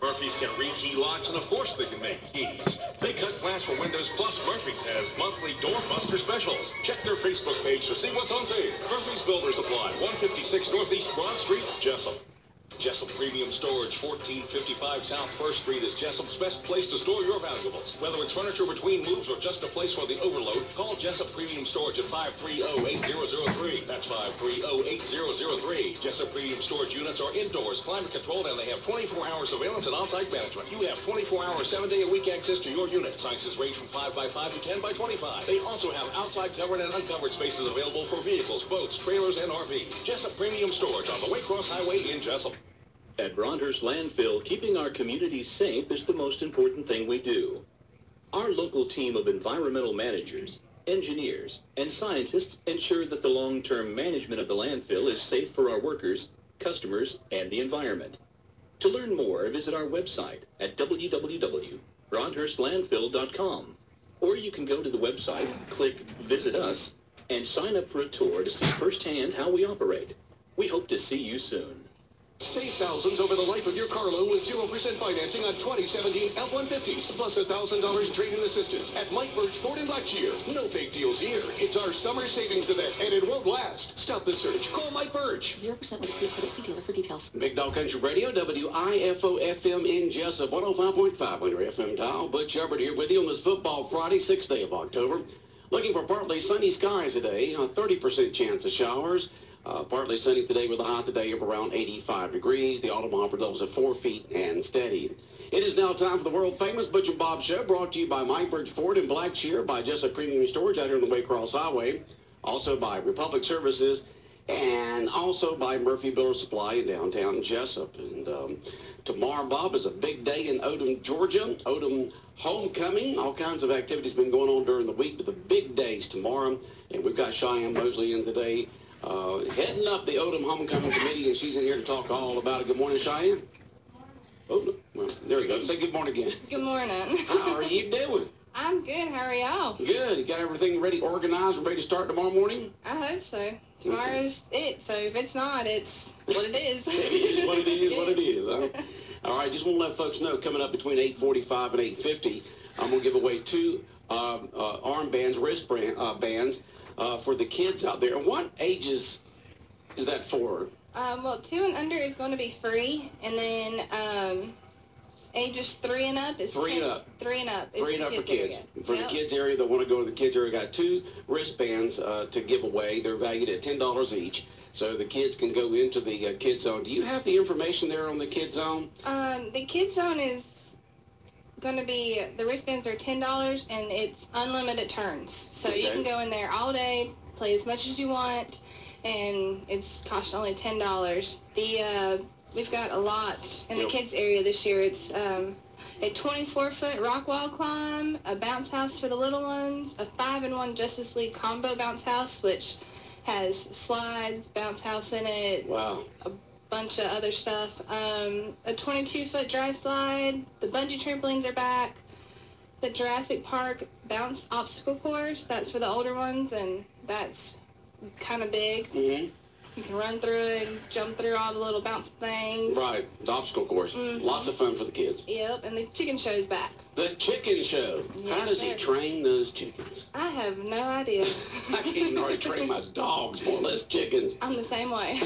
Murphy's can rekey locks, and of course they can make keys. They cut glass for windows, plus Murphy's has monthly doorbuster specials. Check their Facebook page to see what's on sale. Murphy's Builder Supply, 156 Northeast Broad Street, Jessup. Jessup Premium Storage, 1455 South 1st Street is Jessup's best place to store your valuables. Whether it's furniture between moves or just a place for the overload, call Jessup Premium Storage at 530-8003. That's 530-8003. Jessup Premium Storage units are indoors, climate controlled, and they have 24 hour surveillance and on-site management. You have 24 hour, 7-day-a-week access to your unit. Sizes range from 5x5 to 10x25. They also have outside covered and uncovered spaces available for vehicles, boats, trailers, and RVs. Jessup Premium Storage on the Waycross Highway in Jessup. At Broadhurst Landfill, keeping our communities safe is the most important thing we do. Our local team of environmental managers, engineers, and scientists ensure that the long-term management of the landfill is safe for our workers, customers, and the environment. To learn more, visit our website at www.broadhurstlandfill.com. Or you can go to the website, click Visit Us, and sign up for a tour to see firsthand how we operate. We hope to see you soon. Save thousands over the life of your car loan with 0% financing on 2017 F-150s, plus $1,000 trade-in assistance at Mike Birch Ford in Blackshear. No fake deals here. It's our summer savings event, and it won't last. Stop the search. Call Mike Birch. 0% with approved credit. See dealer for details. Big Dog Country Radio, WIFO-FM in Jessup, 105.5 on your FM dial. Butch Hubbard here with you on this Football Friday, 6th day of October. Looking for partly sunny skies today, a 30% chance of showers. Partly sunny today with a high today of around 85 degrees. The automobile levels at 4 feet and steady. It is now time for the world-famous Butch and Bob Show, brought to you by Mike Birch Ford in Blackshear, by Jessup Premium Storage out here on the Waycross Highway, also by Republic Services, and also by Murphy Builder Supply in downtown Jessup. And tomorrow, Bob, is a big day in Odom, Georgia. Odom homecoming. All kinds of activities been going on during the week, but the big day's tomorrow. And we've got Cheyenne Mosley in today. Heading up the Odom Homecoming Committee, and she's in here to talk all about it. Good morning, Cheyenne. Oh, well, there you go. Say good morning again. Good morning. How are you doing? I'm good. How are y'all? Good. You got everything ready, organized, ready to start tomorrow morning? I hope so. Tomorrow's it, so if it's not, it's what it is. It is what it is, what it is. Huh? All right, just want to let folks know, coming up between 8:45 and 8:50, I'm going to give away 2 armbands, bands, for the kids out there. And what ages is that for? Well, 2 and under is going to be free, and then ages 3 and up is 3 and up. 3 and up. 3 and up for kids. Area. For the kids area that want to go to the kids area, got 2 wristbands to give away. They're valued at $10 each. So the kids can go into the Kids Zone. Do you have the information there on the Kids Zone? The Kids Zone is going to be, the wristbands are $10, and it's unlimited turns. So you can go in there all day, play as much as you want, and it's cost only $10. We've got a lot in the kids area this year. It's a 24-foot rock wall climb, a bounce house for the little ones, a 5-in-1 Justice League combo bounce house, which has slides, bounce house in it. Wow. A bunch of other stuff. A 22-foot dry slide. The bungee trampolines are back. The Jurassic Park bounce obstacle course, that's for the older ones, and that's kind of big. Mm-hmm. You can run through it and jump through all the little bounce things. Right, the obstacle course. Mm-hmm. Lots of fun for the kids. Yep, and the chicken show's back. The chicken show. Yes, how does he train those chickens? I have no idea. I can't even already train my dogs, more or less chickens. I'm the same way.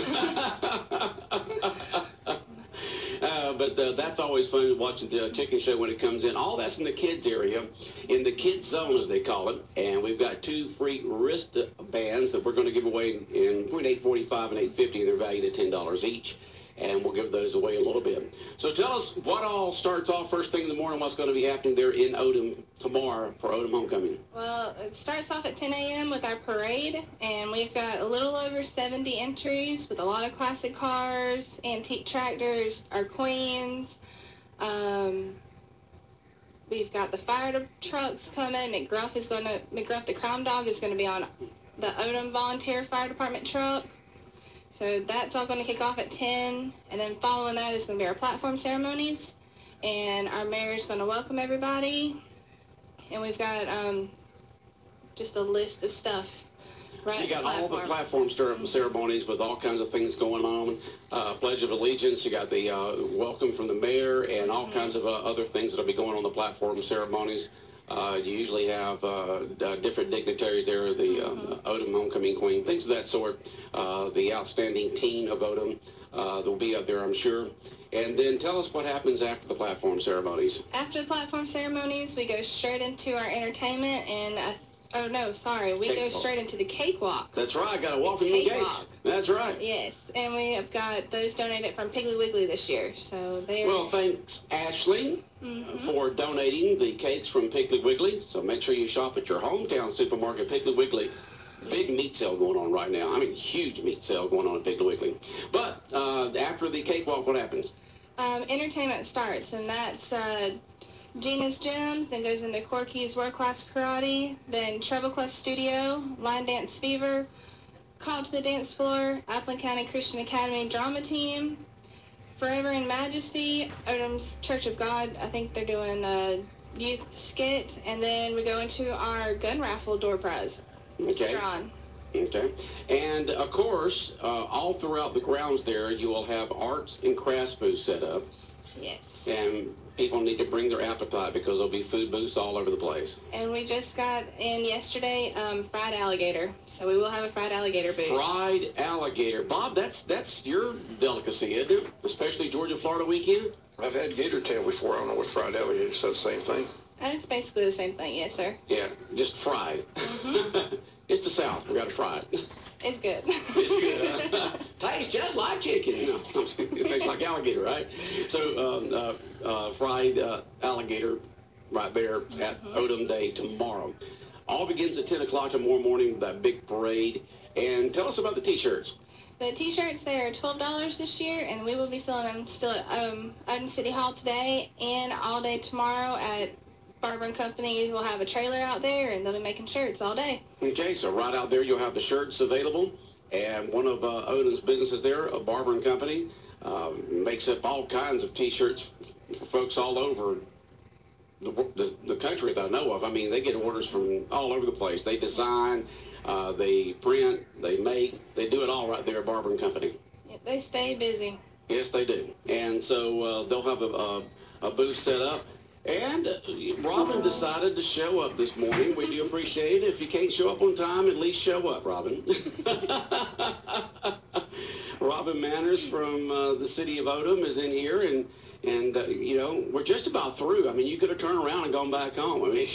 But that's always fun watching the chicken show when it comes in. All that's in the kids area, in the Kids Zone, as they call it. And we've got 2 free wristbands that we're going to give away in between 8:45 and 8:50. They're valued at $10 each. And we'll give those away a little bit. So tell us what all starts off first thing in the morning, what's going to be happening there in Odom tomorrow for Odom Homecoming. Well, it starts off at 10 a.m. with our parade, and we've got a little over 70 entries with a lot of classic cars, antique tractors, our queens. We've got the fire trucks coming. McGruff the Crime Dog is going to be on the Odom Volunteer Fire Department truck. So that's all going to kick off at 10, and then following that is going to be our platform ceremonies, and our mayor is going to welcome everybody, and we've got just a list of stuff right. You got all the platform ceremonies with all kinds of things going on. Pledge of Allegiance. You got the welcome from the mayor and all kinds of other things that'll be going on the platform ceremonies. You usually have different dignitaries there, the Odom Homecoming Queen, things of that sort. The outstanding teen of Odom will be up there, I'm sure. And then tell us what happens after the platform ceremonies. After the platform ceremonies, we go straight into our entertainment and oh no, sorry, we go straight into the cakewalk. That's right, got to walk in the gates. That's right. Yes, and we have got those donated from Piggly Wiggly this year, so they're... Well, thanks, Ashley, for donating the cakes from Piggly Wiggly. So make sure you shop at your hometown supermarket, Piggly Wiggly. Big meat sale going on right now. I mean, huge meat sale going on at Piggly Wiggly. But after the cakewalk, what happens? Entertainment starts, and that's Gina's Gems, then goes into Corky's World Class Karate, then Treble Clef Studio, Line Dance Fever, Call to the Dance Floor, Appleton County Christian Academy Drama Team, Forever in Majesty, Odom's Church of God. I think they're doing a youth skit, and then we go into our gun raffle door prize. Okay. Drawn. Okay. And, of course, all throughout the grounds there, you will have arts and crafts booths set up. Yes. And people need to bring their appetite because there'll be food booths all over the place. And we just got in yesterday fried alligator. So we will have a fried alligator booth. Fried alligator. Bob, that's your delicacy, isn't it? Especially Georgia-Florida weekend? I've had gator tail before. I don't know what fried alligator says the same thing. It's basically the same thing, yes, sir. Yeah, just fried. It's the South. We got to fry it. It's good. It's good. Tastes just like chicken. No, it tastes like alligator, right? So fried alligator right there at Odom Day tomorrow. All begins at 10 o'clock tomorrow morning with that big parade. And tell us about the T-shirts. The T-shirts, they're $12 this year, and we will be selling them still at Odom City Hall today and all day tomorrow at Barber & Company. Will have a trailer out there, and they'll be making shirts all day. Okay, so right out there you'll have the shirts available. And one of Odom's businesses there, Barber & Company, makes up all kinds of T-shirts for folks all over the country that I know of. I mean, they get orders from all over the place. They design, they print, they make, they do it all right there at Barber & Company. Yeah, they stay busy. Yes, they do. And so they'll have a booth set up. And Robin decided to show up this morning. We do appreciate it. If you can't show up on time, at least show up, Robin. Robin Manners from the city of Odom is in here, and you know, we're just about through. I mean, you could have turned around and gone back home. I mean,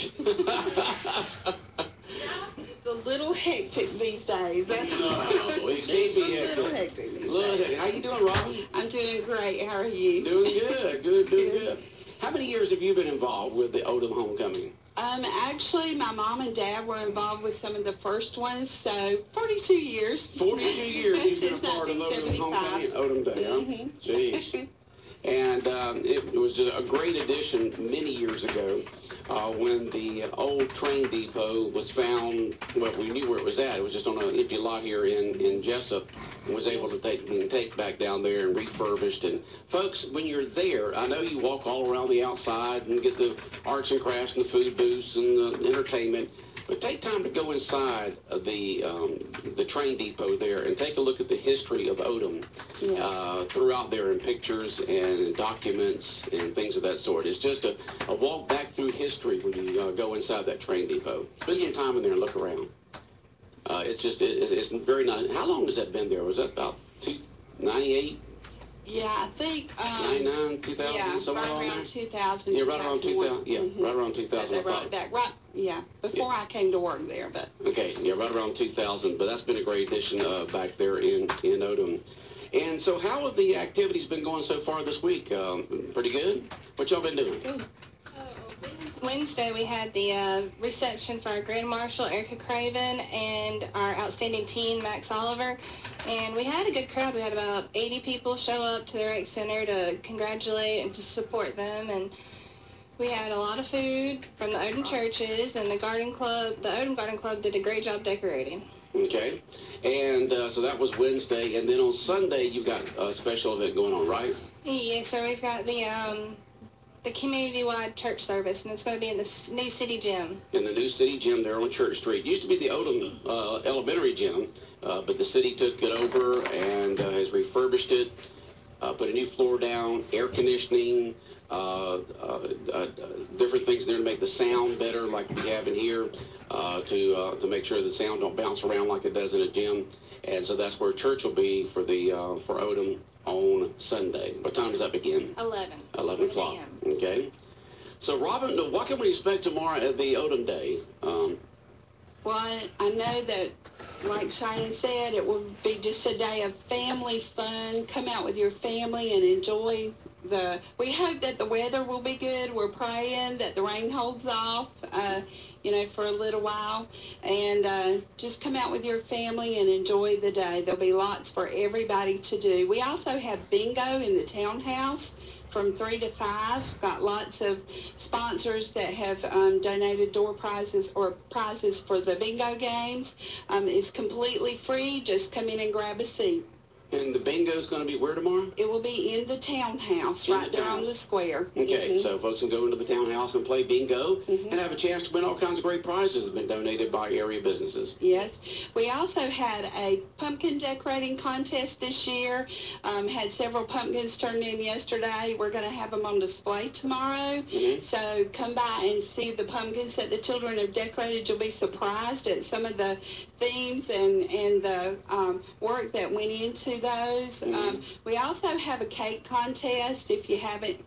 it's a little hectic these days. No, it can't be hectic. A little hectic these days. How you doing, Robin? I'm doing great. How are you? Doing good. Doing good. How many years have you been involved with the Odom Homecoming? Actually, my mom and dad were involved with some of the first ones, so 42 years. 42 years you've been a Since part of Odom Homecoming, 1975. Odom Day, huh? Jeez. And it was a great addition many years ago when the old train depot was found. Well, we knew where it was at. It was just on an empty lot here in Jessup, and was able to take back down there and refurbished. And folks, when you're there, I know you walk all around the outside and get the arts and crafts and the food booths and the entertainment. But take time to go inside of the train depot there and take a look at the history of Odom throughout there in pictures and documents and things of that sort. It's just a walk back through history when you go inside that train depot. Spend some time in there and look around. It's very nice. How long has that been there? Was that about 98? Yeah, I think 99, 2000, yeah, somewhere right around around there? 2000. Yeah, right around 2000. Yeah, right around 2000. They wrote that before I came to work there, but. Okay, yeah, right around 2000. But that's been a great addition back there in Odom. And so, how have the activities been going so far this week? Pretty good. What y'all been doing? Good. Wednesday we had the reception for our Grand Marshal, Erica Craven, and our outstanding teen, Max Oliver. And we had a good crowd. We had about 80 people show up to the rec center to congratulate and to support them. And we had a lot of food from the Odom churches and the garden club. The Odom Garden Club did a great job decorating. Okay. And so that was Wednesday. And then on Sunday, you got a special event going on, right? Yes, sir. We've got the the community-wide church service, and it's going to be in the new city gym. In the new city gym there on Church Street. It used to be the Odom Elementary Gym, but the city took it over and has refurbished it, put a new floor down, air conditioning, different things there to make the sound better like we have in here, to make sure the sound don't bounce around like it does in a gym. And so that's where church will be for Odom on Sunday. What time does that begin? 11 o'clock. Okay. So, Robin, what can we expect tomorrow at the Odom Day? Well, I know that, like Cheyenne said, it will be just a day of family fun. Come out with your family and enjoy we hope that the weather will be good. We're praying that the rain holds off, for a little while. And just come out with your family and enjoy the day. There'll be lots for everybody to do. We also have bingo in the townhouse from 3 to 5. Got lots of sponsors that have donated door prizes or prizes for the bingo games. It's completely free. Just come in and grab a seat. And the bingo's going to be where tomorrow? It will be in the townhouse, right there on the square. Okay, so folks can go into the townhouse and play bingo and have a chance to win all kinds of great prizes that have been donated by area businesses. Yes. We also had a pumpkin decorating contest this year. Had several pumpkins turned in yesterday. We're going to have them on display tomorrow. So come by and see the pumpkins that the children have decorated. You'll be surprised at some of the themes and the work that went into those. We also have a cake contest. If you haven't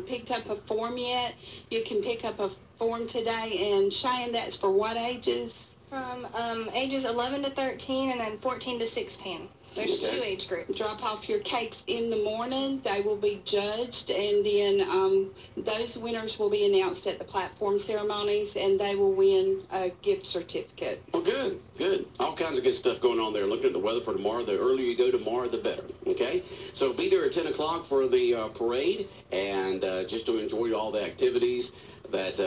picked up a form yet, you can pick up a form today. And Cheyenne, that's for what ages? From ages 11 to 13 and then 14 to 16. There's 2 age groups. Drop off your cakes in the morning. They will be judged, and then those winners will be announced at the platform ceremonies, and they will win a gift certificate. Well, good, good. All kinds of good stuff going on there. Looking at the weather for tomorrow. The earlier you go tomorrow, the better. Okay? So be there at 10 o'clock for the parade, and just to enjoy all the activities. That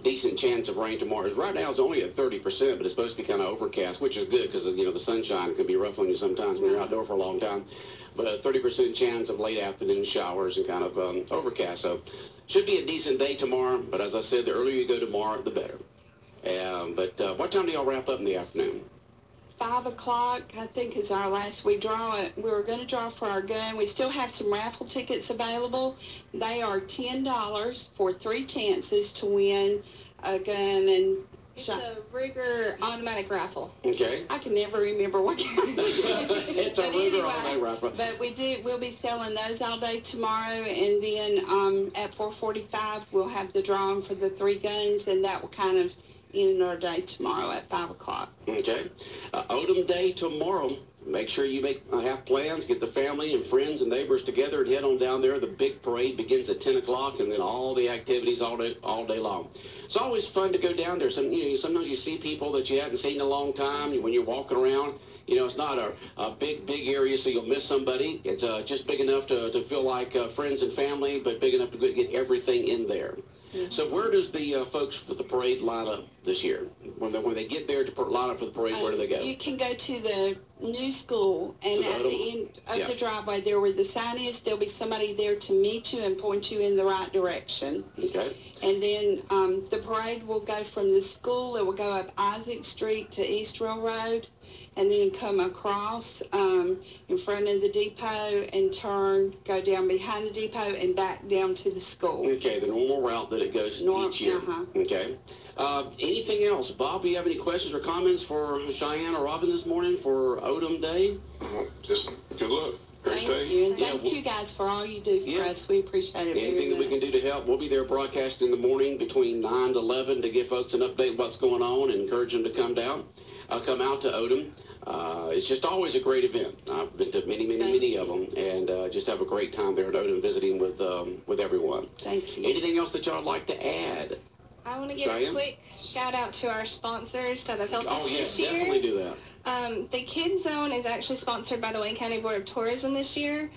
decent chance of rain tomorrow. Right now it's only at 30%, but it's supposed to be kind of overcast, which is good because, the sunshine can be rough on you sometimes when you're outdoor for a long time. But a 30% chance of late afternoon showers and kind of overcast. So should be a decent day tomorrow, but as I said, the earlier you go tomorrow, the better. But what time do y'all wrap up in the afternoon? 5 o'clock, I think, is our last. We were going to draw for our gun. We still have some raffle tickets available. They are $10 for 3 chances to win a gun. And it's a Ruger automatic raffle. Okay. I can never remember what kind. It's a Ruger automatic raffle. But we'll be selling those all day tomorrow, and then at 4:45 we'll have the drawing for the 3 guns, and that will kind of end our day tomorrow at 5 o'clock. Okay. Odom Day tomorrow. Make sure you have plans, get the family and friends and neighbors together and head on down there. The big parade begins at 10 o'clock, and then all the activities all day long. It's always fun to go down there. Sometimes you see people that you haven't seen in a long time when you're walking around. It's not a big area, so you'll miss somebody. It's just big enough to feel like friends and family, but big enough to get everything in there. So where does the folks for the parade line up this year? When they get there to line up for the parade, where do they go? You can go to the new school, and at the end of the driveway there where the sign is, there'll be somebody there to meet you and point you in the right direction. Okay. And then the parade will go from the school. It will go up Isaac Street to East Railroad, and then come across in front of the depot and go down behind the depot and back down to the school. Okay, the normal route that it goes each year. Okay. Anything else? Bob, do you have any questions or comments for Cheyenne or Robin this morning for Odom Day? Just good luck. Great Thank day. you. And thank you guys for all you do for us. We appreciate it very Anything that we can do to help. We'll be there broadcasting in the morning between 9 to 11 to give folks an update of what's going on and encourage them to come down. Come out to Odom. It's just always a great event. I've been to many of them, and just have a great time there at Odom visiting with everyone. Thank you. Anything else that y'all would like to add? I want to give a quick shout out to our sponsors that have helped us this year. Definitely do that. The Kids Zone is actually sponsored by the Wayne County Board of Tourism this year.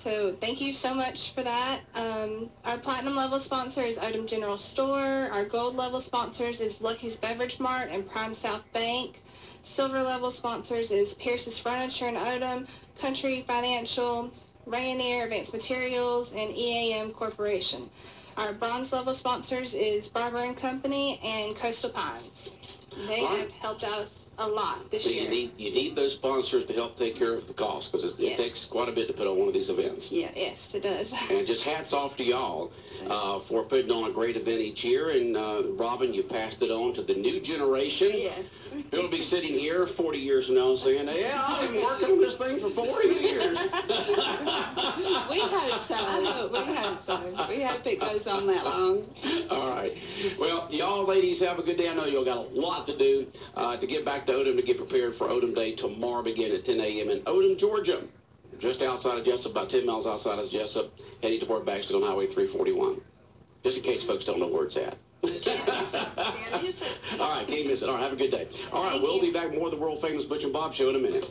So thank you so much for that. Our platinum level sponsor is Odom General Store. Our gold level sponsors is Lucky's Beverage Mart and Prime South Bank. Silver level sponsors is Pierce's Furniture and Odom, Country Financial, Rayonier Advanced Materials, and EAM Corporation. Our bronze level sponsors is Barber & Company and Coastal Pines. They have helped us a lot this year. You need those sponsors to help take care of the cost, because it takes quite a bit to put on one of these events. Yeah, yes, it does. And just hats off to y'all for putting on a great event each year. And Robin, you passed it on to the new generation. Yes. Who'll be sitting here 40 years from now saying, yeah, I've been working on this thing for 40 years. We hope so. We hope so. We hope it goes on that long. All right. Well, y'all ladies have a good day. I know y'all got a lot to do to get back to Odom to get prepared for Odom Day tomorrow, begin at 10 a.m. in Odom, Georgia. Just outside of Jessup, about 10 miles outside of Jessup, heading toward Baxter on Highway 341. Just in case folks don't know where it's at. All right, can't miss it. All right, have a good day. All right, we'll be back more of the world-famous Butch and Bob show in a minute.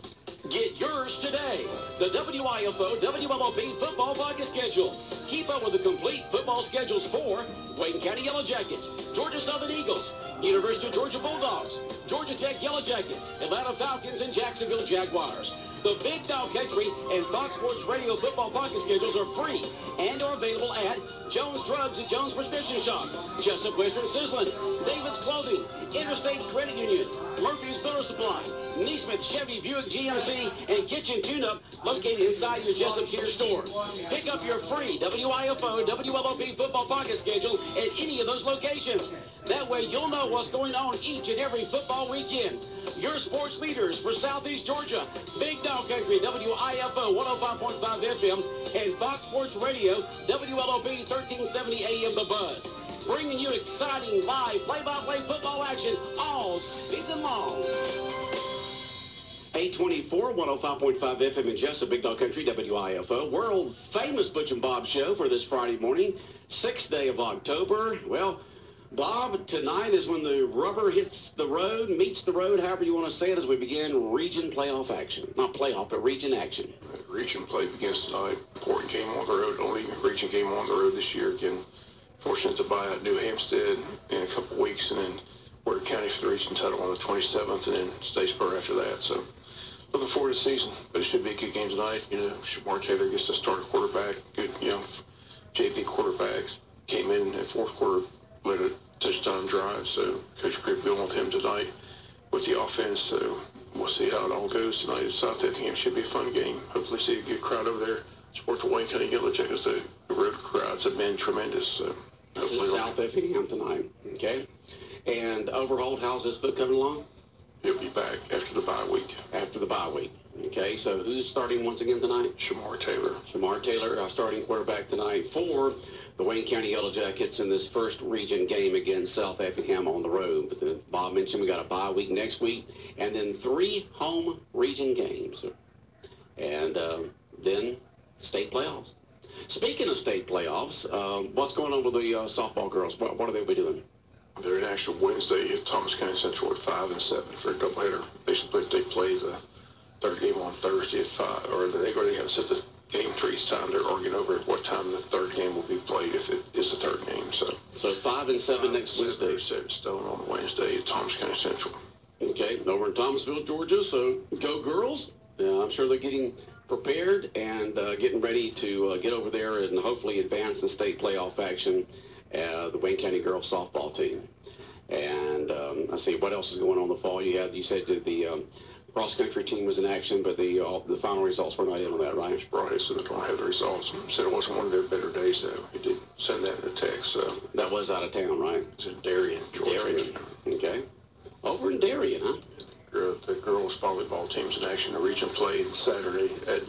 Get yours today. The WIFO WLOP football pocket schedule. Keep up with the complete football schedules for Wayne County Yellow Jackets, Georgia Southern Eagles, University of Georgia Bulldogs, Georgia Tech Yellow Jackets, Atlanta Falcons, and Jacksonville Jaguars. The Big Dog Country and Fox Sports Radio football pocket schedules are free and are available at Jones Drugs and Jones Prescription Shop, Jessup Western Sizzlin, David's Clothing, Interstate Credit Union, Murphy's Builder Supply, Neesmith Chevy Buick GMC, and Kitchen Tune-Up located inside your Jessup Sears store. Pick up your free WIFO WLOP football pocket schedule at any of those locations. That way you'll know what's going on each and every football weekend. Your sports leaders for Southeast Georgia, Big Dog Country, WIFO 105.5 FM, and Fox Sports Radio, WLOP 1370 AM The Buzz. Bringing you exciting live play-by-play football action all season long. 824, 105.5 FM in Jessup, Big Dog Country, WIFO. World-famous Butch and Bob show for this Friday morning, 6th day of October. Well, Bob, tonight is when the rubber hits the road, meets the road, however you want to say it, as we begin region playoff action. Not playoff, but region action. Region play begins tonight. Important game on the road. Only region game on the road this year. Again, fortunate to buy out New Hampstead in a couple weeks, and then Ward County for the region title on the 27th, and then Statesboro after that. So looking forward to the season, but it should be a good game tonight. You know, Shamar Taylor gets to start a quarterback. Good, young JV quarterbacks. Came in fourth quarter, led a touchdown drive. So Coach Greg building with him tonight with the offense. So we'll see how it all goes tonight at South Effingham. Should be a fun game. Hopefully see a good crowd over there. Support the Wayne County Yellow Jackets. The road crowds have been tremendous. So this is South Effingham tonight, okay? And Overholt, how's this book coming along? He'll be back after the bye week. After the bye week. Okay, so who's starting once again tonight? Shamar Taylor. Shamar Taylor, starting quarterback tonight for the Wayne County Yellow Jackets in this first region game against South Effingham on the road. But Bob mentioned we got a bye week next week, and then 3 home region games. And then state playoffs. Speaking of state playoffs, what's going on with the softball girls? What are they be doing? They're in action Wednesday at Thomas County Central at 5 and 7 for a doubleheader. They play the third game on Thursday at 5, or they have set the game trees time. They're arguing over at what time the third game will be played, if it is the third game. So 5 and 7 next Wednesday. Set in stone on Wednesday at Thomas County Central. Okay, over in Thomasville, Georgia. So go girls. I'm sure they're getting prepared and getting ready to get over there and hopefully advance the state playoff action. The Wayne County girls softball team. And I see what else is going on in the fall. You said that the cross country team was in action, but the final results were not in on that, right? It's brought so they don't have the results. Said it wasn't one of their better days, though. He did send that in the text. So that was out of town, right? It's in Darien, Georgia. Darien. Okay. Over in Darien, huh? The girls volleyball team's in action. The region played Saturday at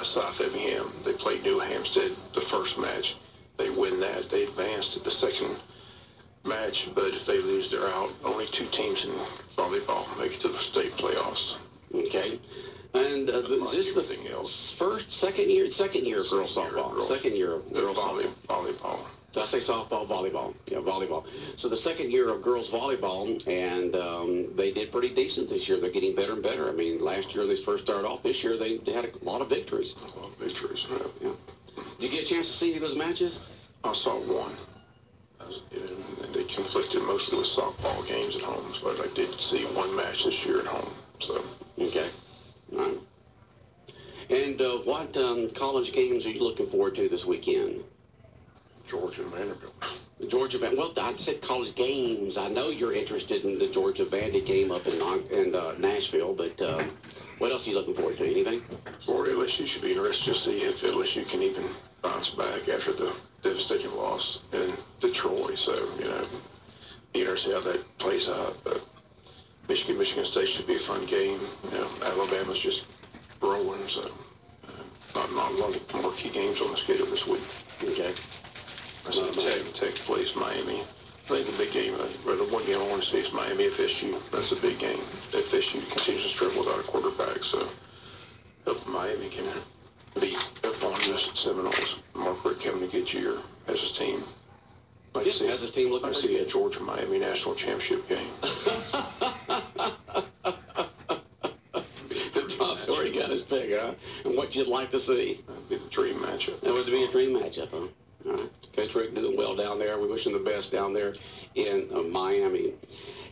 South Effingham. They played New Hampstead the first match. They win that. They advance to the second match, but if they lose, they're out. Only 2 teams in volleyball make it to the state playoffs. Okay. And is this the second year of girls softball? Second year of girls volleyball. Did I say softball? Volleyball. Yeah, volleyball. So the second year of girls volleyball, and they did pretty decent this year. They're getting better and better. I mean, last year they first started off. This year they had a lot of victories. A lot of victories, right? Yeah. Did you get a chance to see any of those matches? I saw one. They conflicted mostly with softball games at home, but I did see one match this year at home. So okay, all right. And what college games are you looking forward to this weekend? Georgia and Vanderbilt. The Georgia Vandy. Well, I said college games. I know you're interested in the Georgia Vandy game up in Nashville, but what else are you looking forward to? Anything? Or LSU should be interested to see if LSU can even bounce back after the devastating loss in Detroit. So, be interested to see how that plays out. But Michigan State should be a fun game. Alabama's just rolling, so not a lot of more key games on the schedule this week. Okay. Tech plays Miami. I think the big game, the one game I want to see is Miami FSU. That's a big game. FSU continues to struggle without a quarterback, so hope Miami can beat up on the Seminoles. Mark Rick having a good year as his team. As his team looking I see a Georgia-Miami national championship game. Bob's already got his pick, huh? And what you'd like to see? That'd be the dream matchup. That would be a dream matchup, huh? All right. Coach Rick doing well down there. We wish him the best down there in Miami.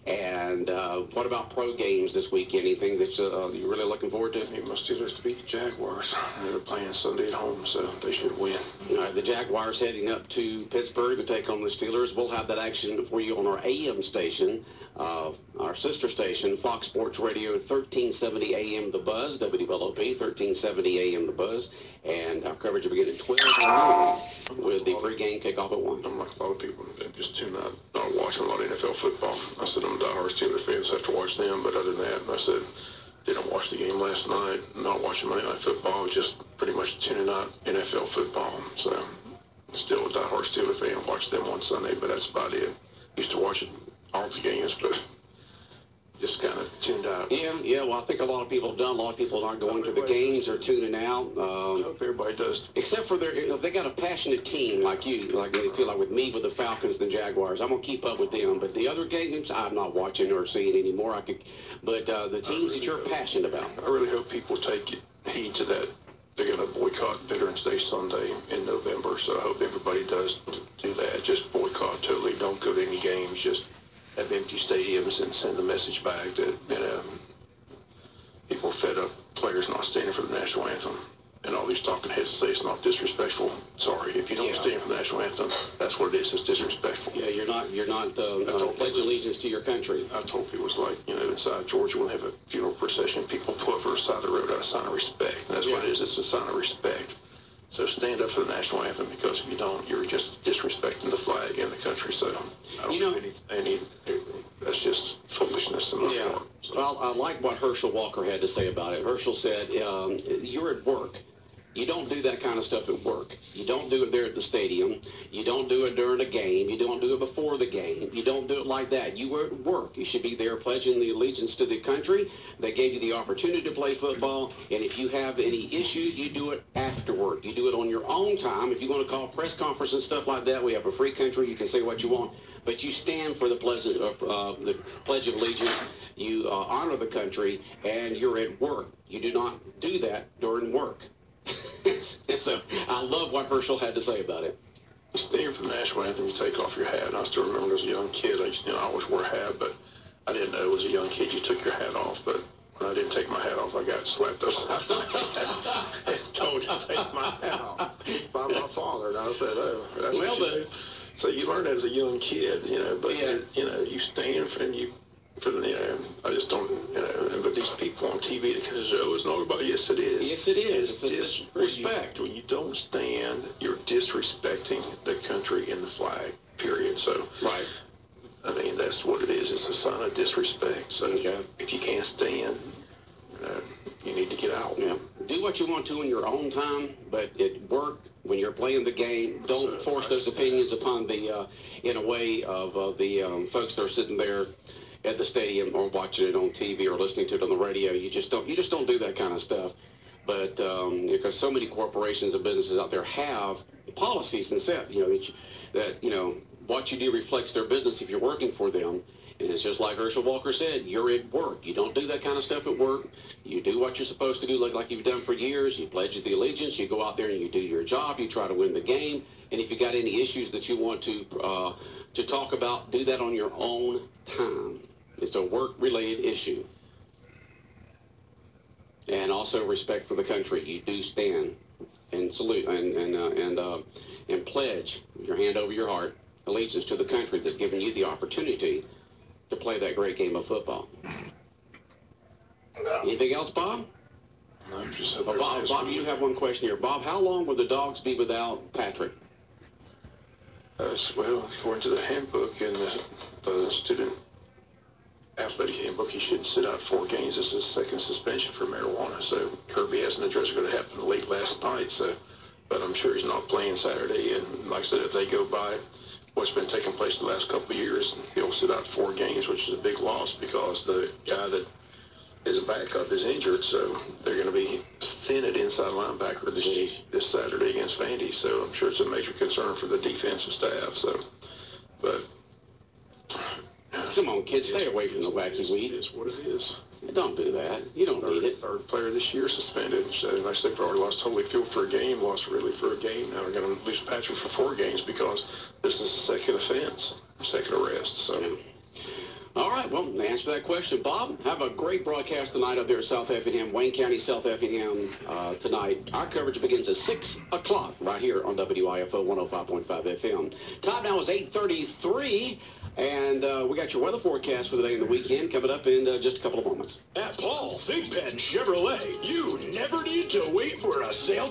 And what about pro games this weekend? Anything that you're really looking forward to? I need my Steelers to beat the Jaguars. They're playing Sunday at home, so they should win. All right, the Jaguars heading up to Pittsburgh to take on the Steelers. We'll have that action for you on our AM station, our sister station, Fox Sports Radio, 1370 AM The Buzz, WLOP, 1370 AM The Buzz. And our coverage will begin at 12 noon with the pregame kickoff at 1. I'm like a lot of people that just tune out, not watching a lot of NFL football. I said I'm diehard Steelers fans, have to watch them, but other than that, I said didn't watch the game last night, not watching Monday Night Football, just pretty much tuning out NFL football. So still a diehard Steelers fan, watched them on Sunday, but that's about it. Used to watch all the games, but just kind of tuned out. Yeah. Well, I think a lot of people have done. A lot of people aren't going to the games or tuning out. I hope everybody does. Except for they got a passionate team like you, like with me with the Falcons and the Jaguars. I'm gonna keep up with them, but the other games I'm not watching or seeing anymore. But the teams that you're passionate about. I really hope people take heed to that. They're going to boycott Veterans Day Sunday in November, so I hope everybody does do that. Just boycott totally. Don't go to any games. Just have empty stadiums and send a message back that, people fed up players not standing for the national anthem. And all these talking heads say it's not disrespectful. Sorry, if you don't stand for the national anthem, that's what it is. It's disrespectful. Yeah, you're not pledge allegiance to your country. I told people it's like, inside Georgia when they have a funeral procession, people pull over the side of the road out of sign of respect. And that's what it is. It's a sign of respect. So stand up for the national anthem, because if you don't, you're just disrespecting the flag and the country. So I don't that's just foolishness on my part. So. Well, I like what Herschel Walker had to say about it. Herschel said, you're at work. You don't do that kind of stuff at work. You don't do it there at the stadium. You don't do it during a game. You don't do it before the game. You don't do it like that. You were at work. You should be there pledging the allegiance to the country. They gave you the opportunity to play football, and if you have any issues, you do it afterward. You do it on your own time. If you want to call press conference and stuff like that, we have a free country. You can say what you want, but you stand for the Pledge of Allegiance. You honor the country, and you're at work. You do not do that during work. So I love what Herschel had to say about it. You stand for the national anthem, you take off your hat. And I still remember as a young kid, I always wore a hat, but I didn't know as a young kid you took your hat off. But when I didn't take my hat off, I got slapped upside my head and told to take my hat off by my father. And I said, oh, that's what you do. So you learn as a young kid, but you stand for I just don't, but these people on TV, because it's not about, yes it is. Yes it is. It's disrespect. When you don't stand, you're disrespecting the country and the flag, period. So, right. I mean, that's what it is. It's a sign of disrespect. So if you can't stand, you need to get out. Yeah. Do what you want to in your own time, but at work, when you're playing the game, don't force those opinions upon the, in a way of the folks that are sitting there at the stadium or watching it on TV or listening to it on the radio. You just don't do that kind of stuff. But because so many corporations and businesses out there have policies and set, that what you do reflects their business if you're working for them. And it's just like Herschel Walker said, you're at work. You don't do that kind of stuff at work. You do what you're supposed to do like you've done for years. You pledge the allegiance. You go out there and you do your job. You try to win the game. And if you got any issues that you want to talk about, do that on your own time. It's a work-related issue. And also respect for the country. You do stand and salute and pledge your hand over your heart allegiance to the country that's given you the opportunity to play that great game of football. No. Anything else, Bob? No, just Bob, you have one question here. Bob, how long will the Dogs be without Patrick? Well, according to the handbook and the student athletic handbook, he shouldn't sit out 4 games. This is his second suspension for marijuana. So Kirby hasn't addressed what happened late last night. So, but I'm sure he's not playing Saturday. And like I said, if they go by what's been taking place the last couple of years, he'll sit out 4 games, which is a big loss because the guy that is a backup is injured. So they're going to be thin at inside linebacker this Saturday against Vandy. So I'm sure it's a major concern for the defensive staff. So, but come on, kids, stay away from the wacky weed. It is what it is. Don't do that. You don't need it. Third player this year suspended. So, like I said, already lost Holyfield for a game, lost Ridley for a game. Now we're going to lose Patrick for 4 games because this is the second offense, second arrest. So. Yeah. All right, well, to answer that question, Bob, have a great broadcast tonight up there at South Effingham, Wayne County, South Effingham tonight. Our coverage begins at 6 o'clock right here on WIFO 105.5 FM. Time now is 8:33, and we got your weather forecast for the day and the weekend coming up in just a couple of moments. At Paul Big Pen Chevrolet, you never need to wait for a sale to